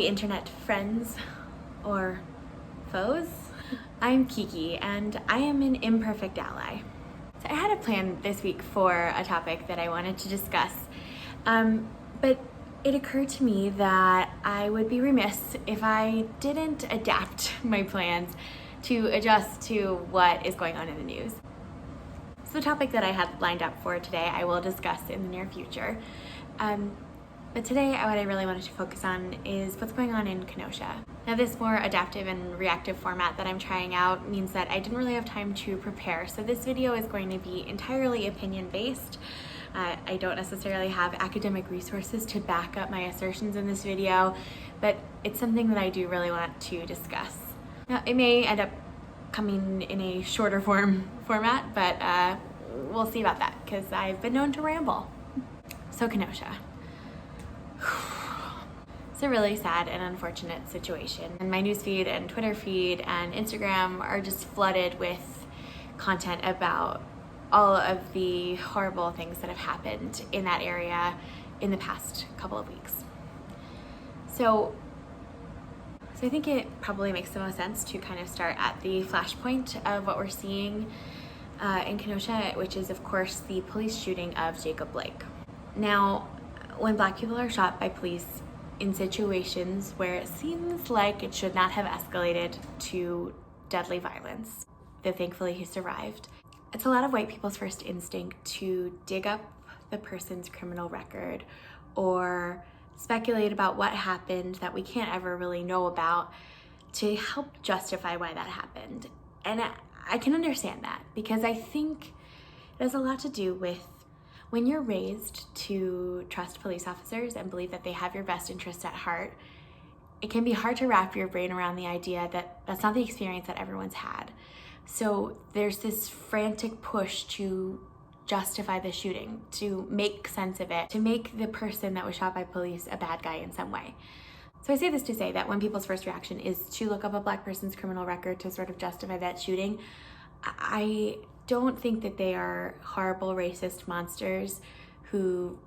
internet friends or foes. I'm Kiki and I am an imperfect ally. So I had a plan this week for a topic that I wanted to discuss, but it occurred to me that I would be remiss if I didn't adapt my plans to adjust to what is going on in the news. So the topic that I had lined up for today I will discuss in the near future. But today what I really wanted to focus on is what's going on in Kenosha. Now this more adaptive and reactive format that I'm trying out means that I didn't really have time to prepare, so this video is going to be entirely opinion-based. I don't necessarily have academic resources to back up my assertions in this video, but it's something that I do really want to discuss. Now it may end up coming in a shorter format, but we'll see about that because I've been known to ramble. So Kenosha. It's a really sad and unfortunate situation, and my newsfeed and Twitter feed and Instagram are just flooded with content about all of the horrible things that have happened in that area in the past couple of weeks. So I think it probably makes the most sense to kind of start at the flashpoint of what we're seeing in Kenosha, which is of course the police shooting of Jacob Blake. Now, when Black people are shot by police in situations where it seems like it should not have escalated to deadly violence, though thankfully he survived, it's a lot of white people's first instinct to dig up the person's criminal record or speculate about what happened that we can't ever really know about to help justify why that happened. And I can understand that because I think it has a lot to do with when you're raised to trust police officers and believe that they have your best interests at heart. It can be hard to wrap your brain around the idea that that's not the experience that everyone's had. So there's this frantic push to justify the shooting, to make sense of it, to make the person that was shot by police a bad guy in some way. So I say this to say that when people's first reaction is to look up a Black person's criminal record to sort of justify that shooting, I don't think that they are horrible racist monsters who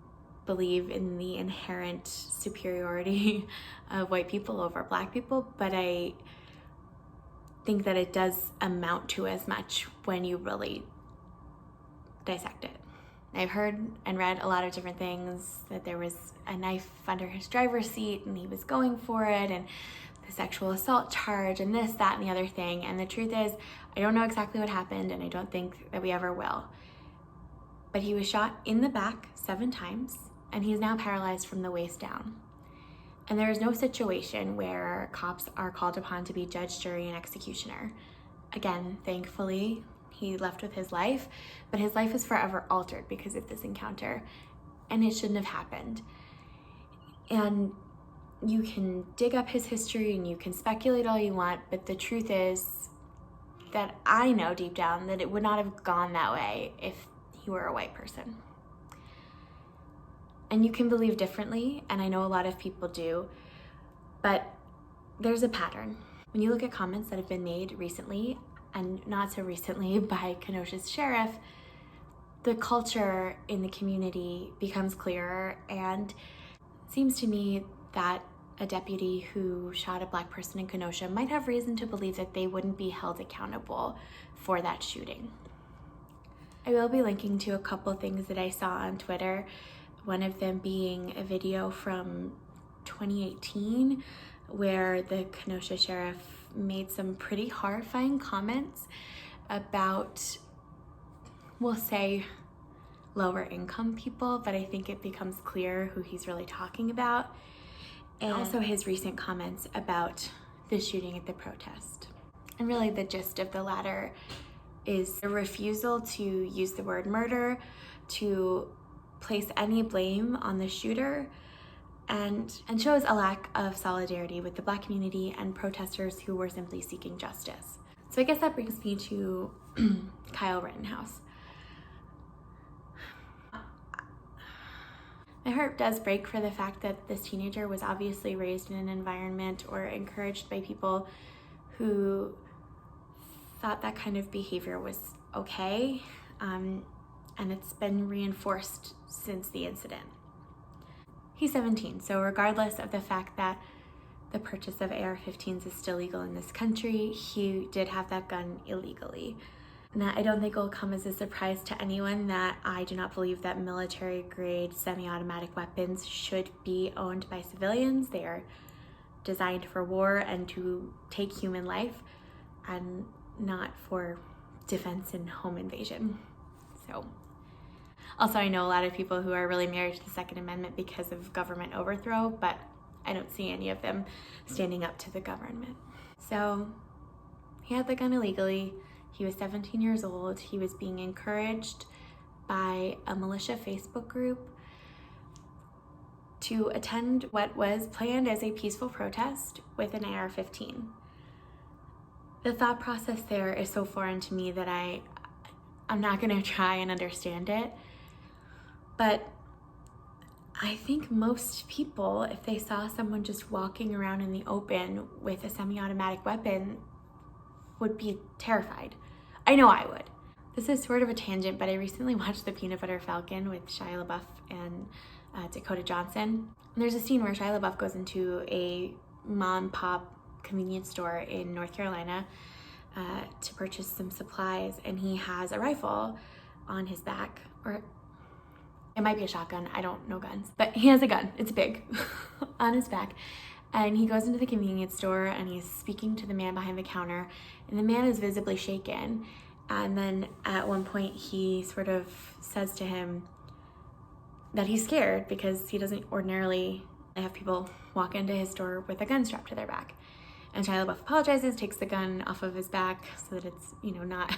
believe in the inherent superiority of white people over Black people, but I think that it does amount to as much when you really dissect it. I've heard and read a lot of different things, that there was a knife under his driver's seat and he was going for it, and the sexual assault charge and this, that, and the other thing. And the truth is, I don't know exactly what happened, and I don't think that we ever will. But he was shot in the back 7 times, and he's now paralyzed from the waist down. And there is no situation where cops are called upon to be judge, jury, and executioner. Again, thankfully, he left with his life, but his life is forever altered because of this encounter, and it shouldn't have happened. And you can dig up his history and you can speculate all you want, but the truth is that I know deep down that it would not have gone that way if he were a white person. And you can believe differently, and I know a lot of people do, but there's a pattern. When you look at comments that have been made recently, and not so recently by Kenosha's sheriff, the culture in the community becomes clearer, and it seems to me that a deputy who shot a Black person in Kenosha might have reason to believe that they wouldn't be held accountable for that shooting. I will be linking to a couple things that I saw on Twitter, one of them being a video from 2018 where the Kenosha sheriff made some pretty horrifying comments about, we'll say, lower income people, but I think it becomes clear who he's really talking about. And also his recent comments about the shooting at the protest. And really the gist of the latter is a refusal to use the word murder, to place any blame on the shooter, and shows a lack of solidarity with the Black community and protesters who were simply seeking justice. So I guess that brings me to Kyle Rittenhouse. My heart does break for the fact that this teenager was obviously raised in an environment or encouraged by people who thought that kind of behavior was okay, and it's been reinforced since the incident. He's 17, so regardless of the fact that the purchase of AR-15s is still legal in this country. He did have that gun illegally. Now, I don't think it will come as a surprise to anyone that I do not believe that military-grade semi-automatic weapons should be owned by civilians. They are designed for war and to take human life, and not for defense and home invasion. So, also, I know a lot of people who are really married to the Second Amendment because of government overthrow, but I don't see any of them standing up to the government. So, he had the gun illegally. He was 17 years old. He was being encouraged by a militia Facebook group to attend what was planned as a peaceful protest with an AR-15. The thought process there is so foreign to me that I'm not going to try and understand it. But I think most people, if they saw someone just walking around in the open with a semi-automatic weapon, would be terrified. I know I would. This is sort of a tangent, but I recently watched the Peanut Butter Falcon with Shia LaBeouf and Dakota Johnson. And there's a scene where Shia LaBeouf goes into a mom-pop convenience store in North Carolina to purchase some supplies, and he has a rifle on his back, or it might be a shotgun, I don't know guns, but he has a gun, it's big, on his back. And he goes into the convenience store and he's speaking to the man behind the counter, and the man is visibly shaken. And then at one point he sort of says to him that he's scared because he doesn't ordinarily have people walk into his store with a gun strapped to their back. And Shia LaBeouf apologizes, takes the gun off of his back so that it's, not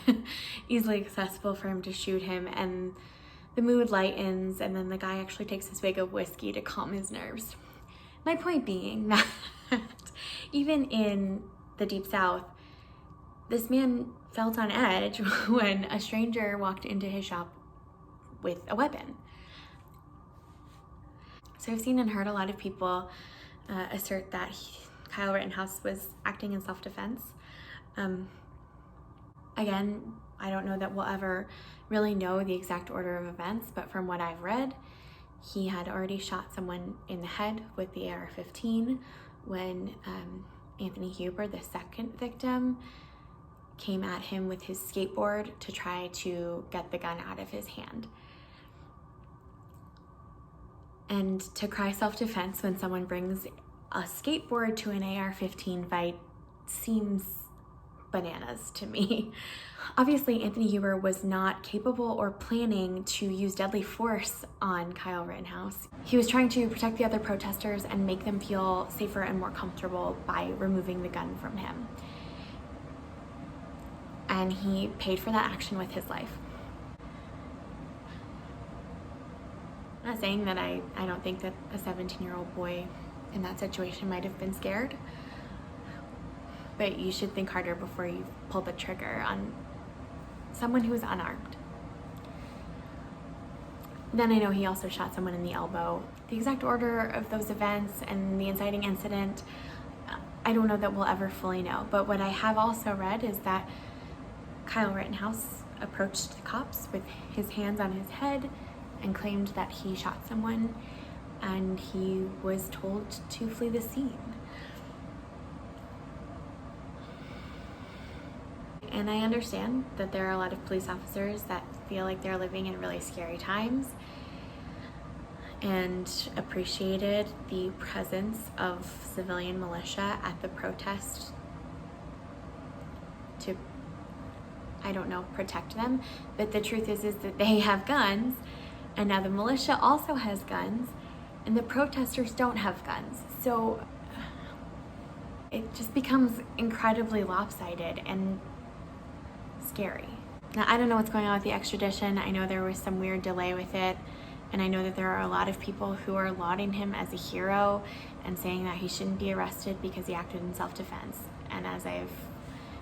easily accessible for him to shoot him. And the mood lightens, and then the guy actually takes a swig of whiskey to calm his nerves. My point being that even in the Deep South, this man felt on edge when a stranger walked into his shop with a weapon. So I've seen and heard a lot of people assert that Kyle Rittenhouse was acting in self-defense. Again, I don't know that we'll ever really know the exact order of events, but from what I've read, he had already shot someone in the head with the AR-15 when Anthony Huber, the second victim, came at him with his skateboard to try to get the gun out of his hand. And to cry self-defense when someone brings a skateboard to an AR-15 fight seems bananas to me. Obviously, Anthony Huber was not capable or planning to use deadly force on Kyle Rittenhouse. He was trying to protect the other protesters and make them feel safer and more comfortable by removing the gun from him. And he paid for that action with his life. I'm not saying that I don't think that a 17-year-old boy in that situation might have been scared, but you should think harder before you pull the trigger on someone who is unarmed. Then I know he also shot someone in the elbow. The exact order of those events and the inciting incident, I don't know that we'll ever fully know. But what I have also read is that Kyle Rittenhouse approached the cops with his hands on his head and claimed that he shot someone, and he was told to flee the scene. And I understand that there are a lot of police officers that feel like they're living in really scary times and appreciated the presence of civilian militia at the protest to, I don't know, protect them. But the truth is that they have guns, and now the militia also has guns, and the protesters don't have guns. So it just becomes incredibly lopsided and scary. Now, I don't know what's going on with the extradition. I know there was some weird delay with it, and I know that there are a lot of people who are lauding him as a hero and saying that he shouldn't be arrested because he acted in self-defense. And as I've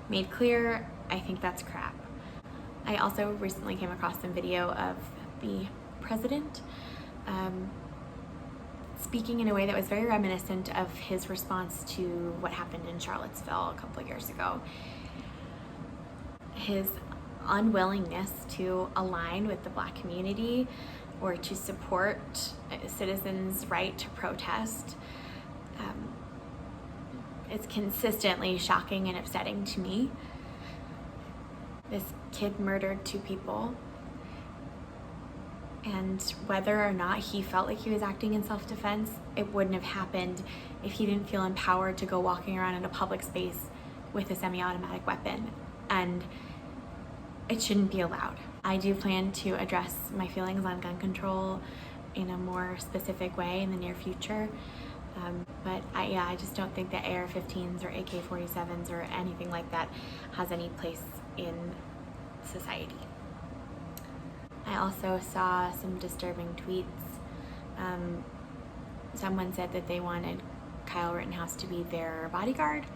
made clear, I think that's crap. I also recently came across some video of the president speaking in a way that was very reminiscent of his response to what happened in Charlottesville a couple of years ago. His unwillingness to align with the Black community or to support citizens' right to protest It's consistently shocking and upsetting to me. This kid murdered 2 people, and whether or not he felt like he was acting in self-defense, it wouldn't have happened if he didn't feel empowered to go walking around in a public space with a semi-automatic weapon, and it shouldn't be allowed. I do plan to address my feelings on gun control in a more specific way in the near future. But I just don't think that AR-15s or AK-47s or anything like that has any place in society. I also saw some disturbing tweets. Someone said that they wanted Kyle Rittenhouse to be their bodyguard,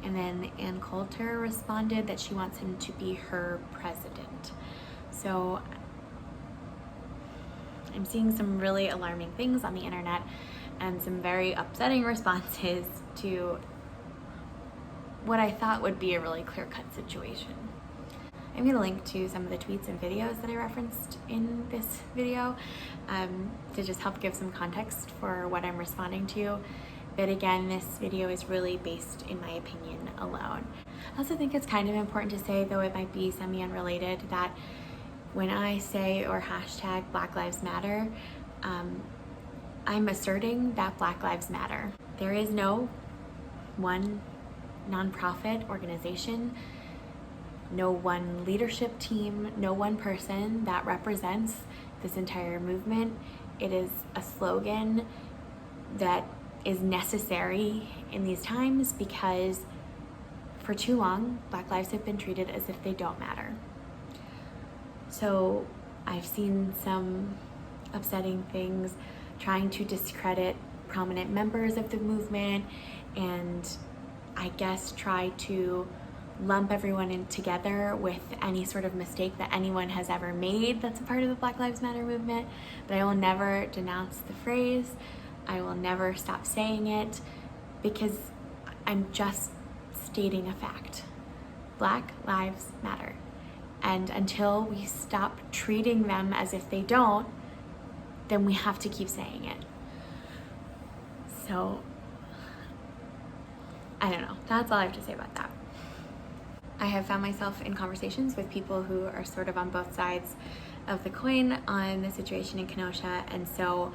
and then Ann Coulter responded that she wants him to be her president. So I'm seeing some really alarming things on the internet and some very upsetting responses to what I thought would be a really clear-cut situation. I'm going to link to some of the tweets and videos that I referenced in this video to just help give some context for what I'm responding to. But again, this video is really based in my opinion alone. I also think it's kind of important to say, though it might be semi-unrelated, that when I say or hashtag Black Lives Matter, I'm asserting that Black Lives Matter. There is no one nonprofit organization, no one leadership team, no one person that represents this entire movement. It is a slogan that is necessary in these times because for too long, Black lives have been treated as if they don't matter. So I've seen some upsetting things trying to discredit prominent members of the movement and I guess try to lump everyone in together with any sort of mistake that anyone has ever made that's a part of the Black Lives Matter movement. But I will never denounce the phrase. I will never stop saying it because I'm just stating a fact. Black lives matter. And until we stop treating them as if they don't, then we have to keep saying it. So, I don't know. That's all I have to say about that. I have found myself in conversations with people who are sort of on both sides of the coin on the situation in Kenosha, and so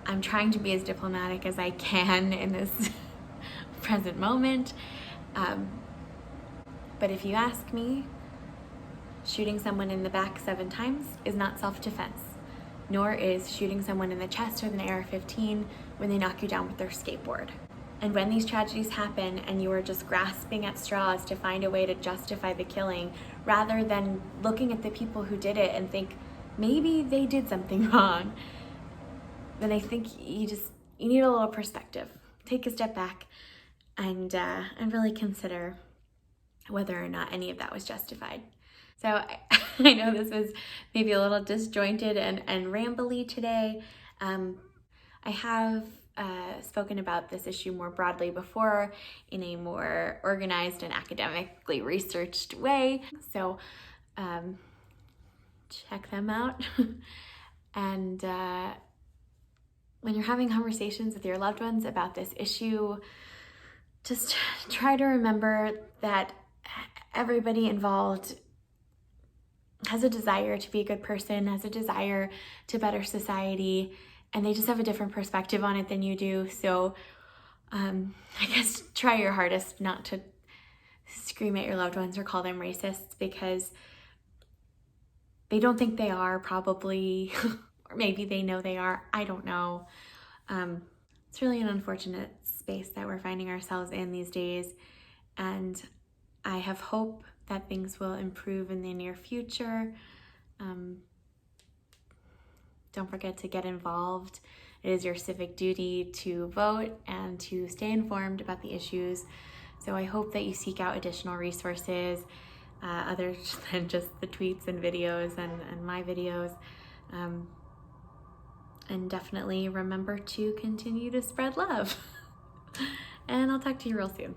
I'm trying to be as diplomatic as I can in this present moment. But if you ask me, shooting someone in the back 7 times is not self-defense, nor is shooting someone in the chest with an AR-15 when they knock you down with their skateboard. And when these tragedies happen and you are just grasping at straws to find a way to justify the killing, rather than looking at the people who did it and think, maybe they did something wrong, then I think you need a little perspective. Take a step back and really consider whether or not any of that was justified. So I know this was maybe a little disjointed and rambly today. I have spoken about this issue more broadly before in a more organized and academically researched way. So check them out. And when you're having conversations with your loved ones about this issue, just try to remember that everybody involved has a desire to be a good person, has a desire to better society, and they just have a different perspective on it than you do. So I guess try your hardest not to scream at your loved ones or call them racists, because they don't think they are, probably, or maybe they know they are, I don't know. It's really an unfortunate space that we're finding ourselves in these days, and I have hope that things will improve in the near future. Don't forget to get involved. It is your civic duty to vote and to stay informed about the issues. So I hope that you seek out additional resources other than just the tweets and videos and my videos. And definitely remember to continue to spread love. And I'll talk to you real soon.